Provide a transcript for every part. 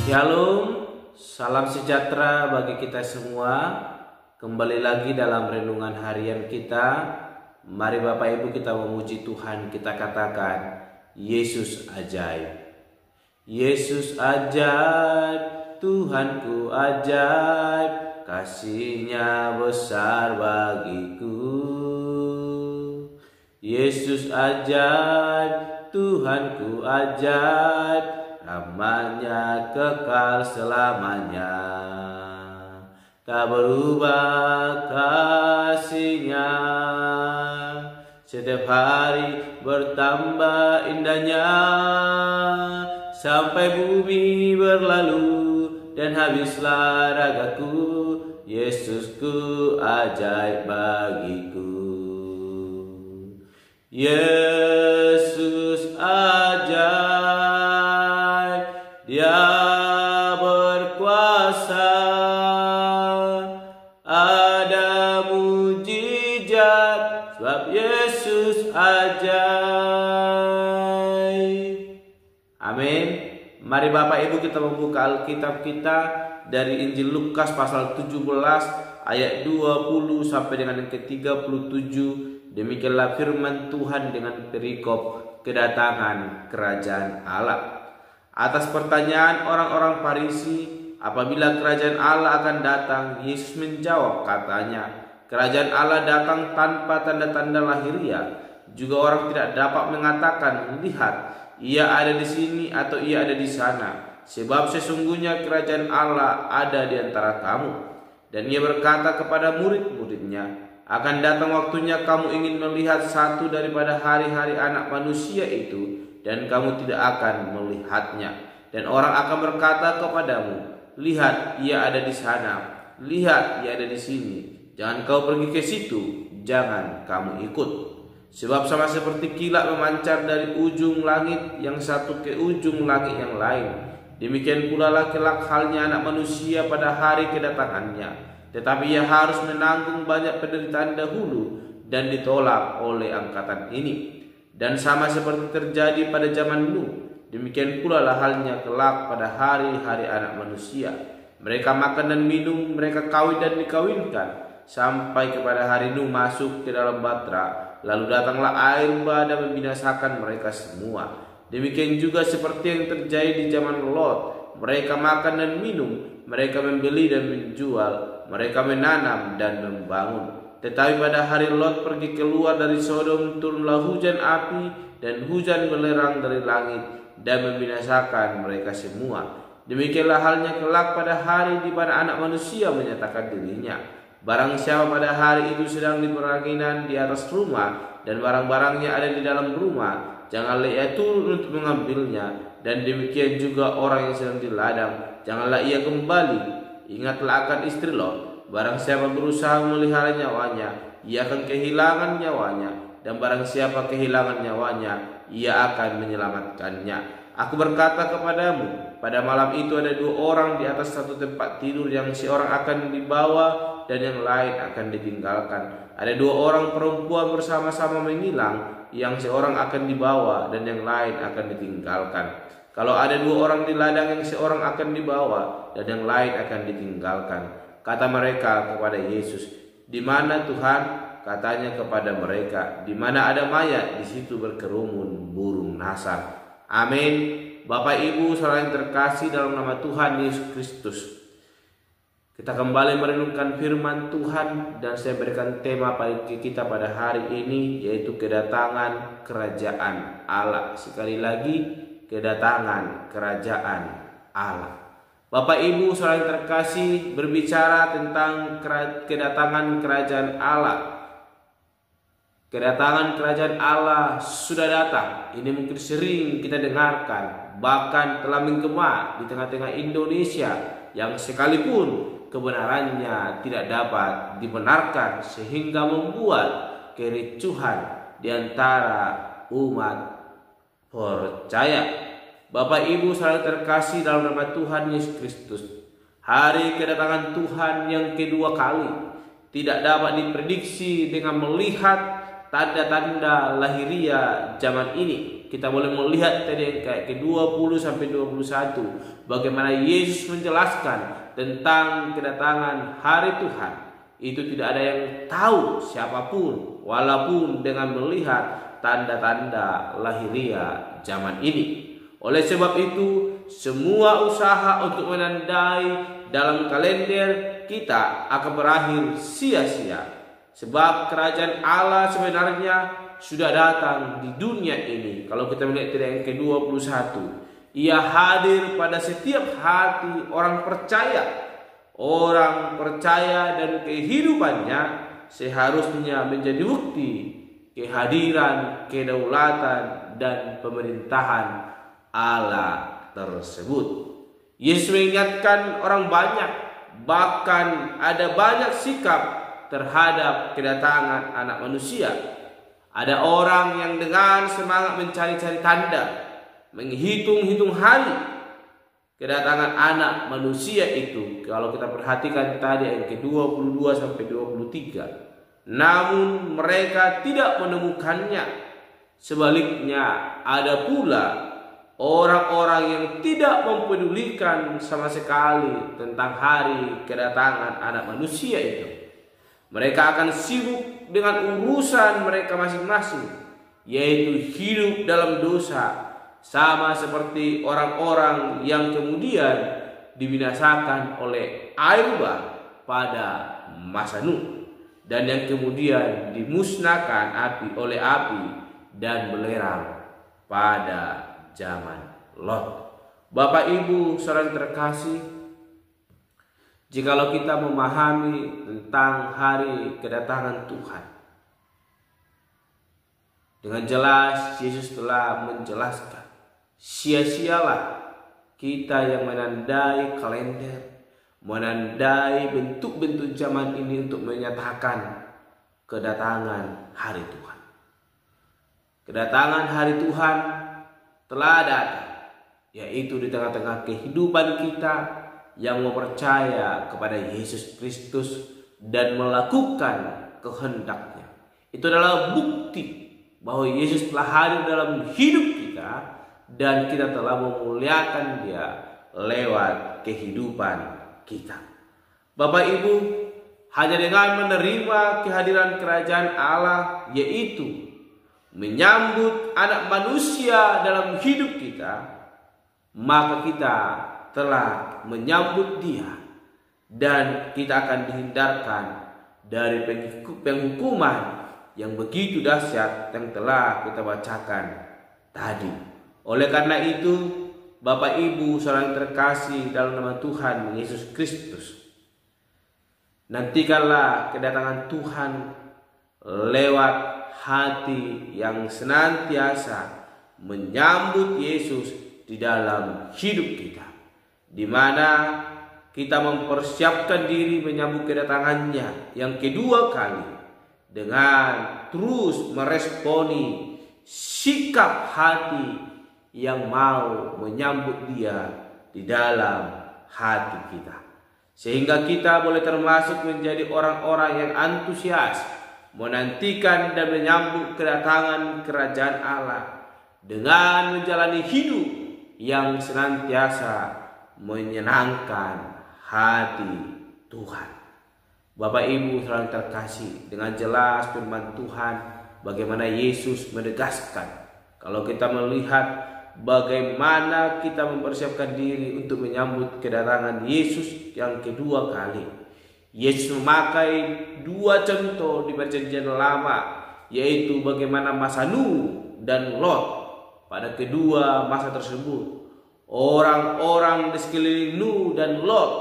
Shalom, salam sejahtera bagi kita semua. Kembali lagi dalam renungan harian kita. Mari Bapak Ibu kita memuji Tuhan, kita katakan Yesus ajaib. Yesus ajaib, Tuhanku ajaib, kasih-Nya besar bagiku. Yesus ajaib, Tuhanku ajaib, namanya kekal selamanya. Tak berubah kasih-Nya, setiap hari bertambah indahnya. Sampai bumi berlalu dan habislah ragaku, Yesusku ajaib bagiku. Yesus ajaib, Dia berkuasa, ada mujizat sebab Yesus ajaib. Amin. Mari Bapak Ibu kita membuka Alkitab kita dari Injil Lukas pasal 17 ayat 20 sampai dengan yang ke-37. Demikianlah firman Tuhan dengan perikop kedatangan kerajaan Allah. Atas pertanyaan orang-orang Farisi, apabila kerajaan Allah akan datang, Yesus menjawab, katanya, kerajaan Allah datang tanpa tanda-tanda lahiriah. Juga orang tidak dapat mengatakan, lihat, ia ada di sini atau ia ada di sana. Sebab sesungguhnya kerajaan Allah ada di antara kamu. Dan ia berkata kepada murid-muridnya, akan datang waktunya kamu ingin melihat satu daripada hari-hari anak manusia itu, dan kamu tidak akan melihatnya. Dan orang akan berkata kepadamu, lihat, ia ada di sana, lihat, ia ada di sini. Jangan kau pergi ke situ, jangan kamu ikut. Sebab sama seperti kilat memancar dari ujung langit yang satu ke ujung langit yang lain, demikian pula lah kelak halnya anak manusia pada hari kedatangannya. Tetapi ia harus menanggung banyak penderitaan dahulu dan ditolak oleh angkatan ini. Dan sama seperti terjadi pada zaman Nuh, demikian pula lah halnya kelak pada hari-hari anak manusia. Mereka makan dan minum, mereka kawin dan dikawinkan, sampai kepada hari Nuh masuk ke dalam batra. Lalu datanglah air bah dan membinasakan mereka semua. Demikian juga seperti yang terjadi di zaman Lot. Mereka makan dan minum, mereka membeli dan menjual, mereka menanam dan membangun. Tetapi pada hari Lot pergi keluar dari Sodom, turunlah hujan api dan hujan belerang dari langit dan membinasakan mereka semua. Demikianlah halnya kelak pada hari di mana anak manusia menyatakan dirinya. Barang siapa pada hari itu sedang di peranginan di atas rumah dan barang-barangnya ada di dalam rumah, janganlah ia turun untuk mengambilnya. Dan demikian juga orang yang sedang di ladang, janganlah ia kembali. Ingatlah akan istri Lot. Barang siapa berusaha memelihara nyawanya, ia akan kehilangan nyawanya. Dan barang siapa kehilangan nyawanya, ia akan menyelamatkannya. Aku berkata kepadamu, pada malam itu ada dua orang di atas satu tempat tidur, yang seorang akan dibawa dan yang lain akan ditinggalkan. Ada dua orang perempuan bersama-sama mengilang, yang seorang akan dibawa dan yang lain akan ditinggalkan. Kalau ada dua orang di ladang, yang seorang akan dibawa dan yang lain akan ditinggalkan. Kata mereka kepada Yesus, di mana Tuhan? Katanya kepada mereka, di mana ada mayat, di situ berkerumun burung nasar. Amin. Bapak Ibu saudara yang terkasih dalam nama Tuhan Yesus Kristus, kita kembali merenungkan firman Tuhan, dan saya berikan tema bagi kita pada hari ini, yaitu kedatangan kerajaan Allah. Sekali lagi, kedatangan kerajaan Allah. Bapak Ibu saudara yang terkasih, berbicara tentang kedatangan kerajaan Allah. Kedatangan kerajaan Allah sudah datang. Ini mungkin sering kita dengarkan, bahkan telah menggema di tengah-tengah Indonesia, yang sekalipun kebenarannya tidak dapat dibenarkan, sehingga membuat kericuhan di antara umat percaya. Bapak Ibu saudara terkasih dalam nama Tuhan Yesus Kristus, hari kedatangan Tuhan yang kedua kali tidak dapat diprediksi dengan melihat tanda-tanda lahiria zaman ini. Kita boleh melihat tadi yang kayak ke-20 sampai 21 bagaimana Yesus menjelaskan tentang kedatangan hari Tuhan. Itu tidak ada yang tahu siapapun walaupun dengan melihat tanda-tanda lahiria zaman ini. Oleh sebab itu, semua usaha untuk menandai dalam kalender kita akan berakhir sia-sia. Sebab kerajaan Allah sebenarnya sudah datang di dunia ini. Kalau kita melihat yang ke-21, Ia hadir pada setiap hati orang percaya. Orang percaya dan kehidupannya seharusnya menjadi bukti kehadiran, kedaulatan, dan pemerintahan Allah tersebut. Yesus mengingatkan orang banyak, bahkan ada banyak sikap terhadap kedatangan anak manusia. Ada orang yang dengan semangat mencari-cari tanda, menghitung-hitung hari kedatangan anak manusia itu. Kalau kita perhatikan tadi yang ke-22 sampai 23, namun mereka tidak menemukannya. Sebaliknya ada pula orang-orang yang tidak mempedulikan sama sekali tentang hari kedatangan anak manusia itu. Mereka akan sibuk dengan urusan mereka masing-masing, yaitu hidup dalam dosa, sama seperti orang-orang yang kemudian dibinasakan oleh air bah pada masa Nuh, dan yang kemudian dimusnahkan oleh api dan belerang pada zaman Lot. Bapak Ibu saudara terkasih, jikalau kita memahami tentang hari kedatangan Tuhan, dengan jelas Yesus telah menjelaskan, sia-sialah kita yang menandai kalender, menandai bentuk-bentuk zaman ini untuk menyatakan kedatangan hari Tuhan. Kedatangan hari Tuhan telah datang, yaitu di tengah-tengah kehidupan kita yang mempercaya kepada Yesus Kristus dan melakukan kehendaknya. Itu adalah bukti bahwa Yesus telah hadir dalam hidup kita dan kita telah memuliakan Dia lewat kehidupan kita. Bapak Ibu, hanya dengan menerima kehadiran kerajaan Allah, yaitu menyambut anak manusia dalam hidup kita, maka kita telah menyambut Dia dan kita akan dihindarkan dari penghukuman yang begitu dahsyat yang telah kita bacakan tadi. Oleh karena itu, Bapak Ibu saudara terkasih dalam nama Tuhan Yesus Kristus, nantikanlah kedatangan Tuhan lewat hati yang senantiasa menyambut Yesus di dalam hidup kita, di mana kita mempersiapkan diri menyambut kedatangannya yang kedua kali dengan terus meresponi sikap hati yang mau menyambut Dia di dalam hati kita, sehingga kita boleh termasuk menjadi orang-orang yang antusias menantikan dan menyambut kedatangan kerajaan Allah dengan menjalani hidup yang senantiasa menyenangkan hati Tuhan. Bapak Ibu saudara terkasih, dengan jelas firman Tuhan bagaimana Yesus menegaskan, kalau kita melihat bagaimana kita mempersiapkan diri untuk menyambut kedatangan Yesus yang kedua kali, Yesus memakai dua contoh di perjanjian lama, yaitu bagaimana masa Nuh dan Lot. Pada kedua masa tersebut, orang-orang di sekeliling Nuh dan Lot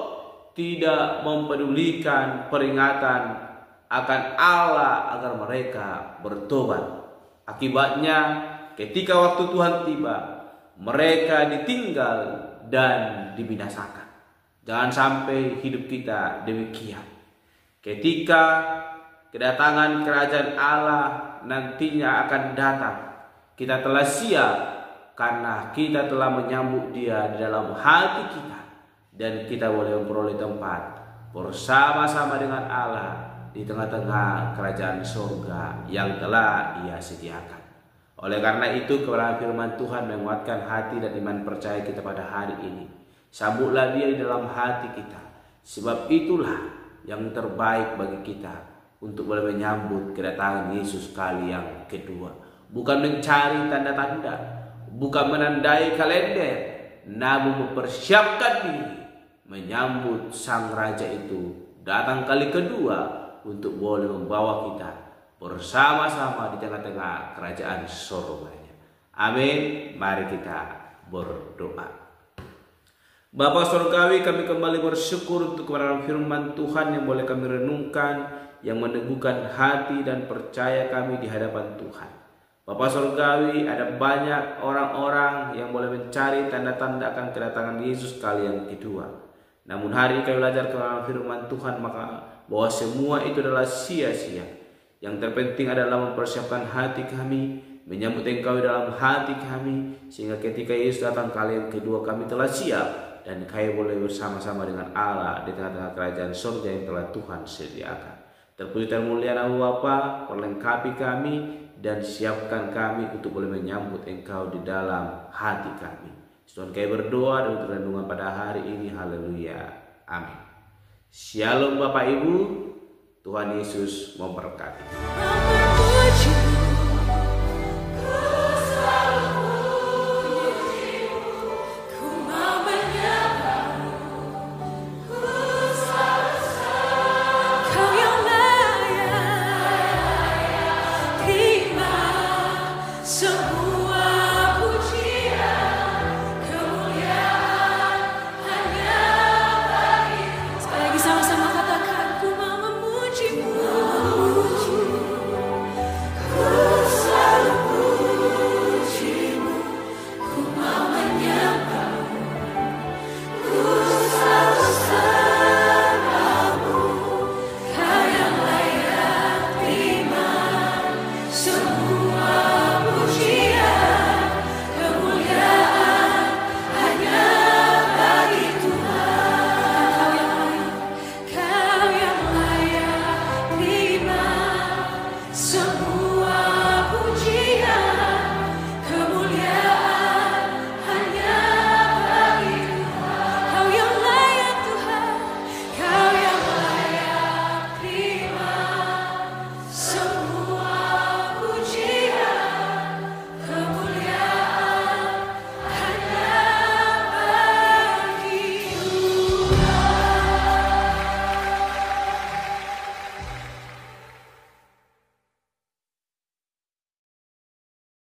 tidak mempedulikan peringatan akan Allah agar mereka bertobat. Akibatnya ketika waktu Tuhan tiba, mereka ditinggal dan dibinasakan. Jangan sampai hidup kita demikian. Ketika kedatangan kerajaan Allah nantinya akan datang, kita telah siap karena kita telah menyambut Dia di dalam hati kita, dan kita boleh memperoleh tempat bersama-sama dengan Allah di tengah-tengah kerajaan surga yang telah Ia sediakan. Oleh karena itu, kebenaran firman Tuhan menguatkan hati dan iman percaya kita pada hari ini. Sambutlah Dia di dalam hati kita, sebab itulah yang terbaik bagi kita untuk boleh menyambut kedatangan Yesus kali yang kedua. Bukan mencari tanda-tanda, bukan menandai kalender, namun mempersiapkan diri menyambut Sang Raja itu datang kali kedua untuk boleh membawa kita bersama-sama di tengah-tengah kerajaan surganya. Amin. Mari kita berdoa. Bapa Surgawi, kami kembali bersyukur untuk kebenaran firman Tuhan yang boleh kami renungkan, yang meneguhkan hati dan percaya kami di hadapan Tuhan. Bapa Surgawi, ada banyak orang-orang yang boleh mencari tanda-tanda akan kedatangan Yesus kali yang kedua. Namun hari ini kami belajar kebenaran firman Tuhan, maka bahwa semua itu adalah sia-sia. Yang terpenting adalah mempersiapkan hati kami, menyambut Engkau dalam hati kami, sehingga ketika Yesus datang kali yang kedua kami telah siap dan kami boleh bersama-sama dengan Allah di tengah-tengah kerajaan surga yang telah Tuhan sediakan. Terpuji dan mulia nama Bapa, perlengkapi kami dan siapkan kami untuk boleh menyambut Engkau di dalam hati kami. Tuhan kami berdoa dan untuk renungan pada hari ini. Haleluya. Amin. Shalom Bapak Ibu. Tuhan Yesus memberkati.